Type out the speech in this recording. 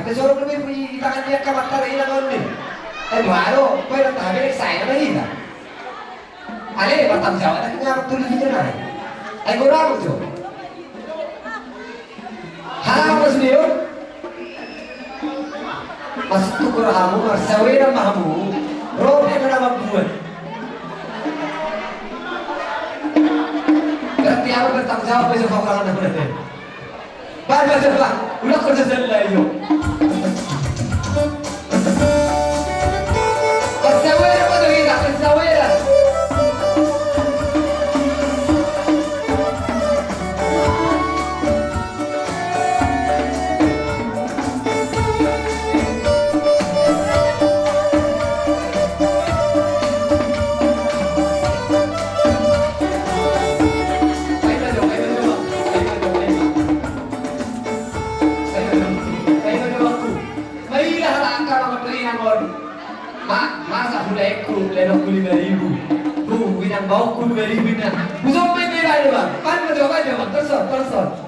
tesoro lebih itangan dia kamakar ina nonni. Baru, kau yang tahu dia saya mana ina. Ale bertanggung jawab, ada kenapa tulis itu nai? Aku ragu tu. Hal apa sih dia? Mas tu kurahamu, marsawira mahamu, roh yang nama buat. Berarti apa bertanggung jawab besok kau orang nak berada? Baik baik, udah kerja selesai itu. Marsawira apa tu ini? Marsawira. Masa sudah ekor lelok 5.000. Binang bau 5.000 binang. Busuk main bela ni bang. Pan macam apa je bang? Tersot.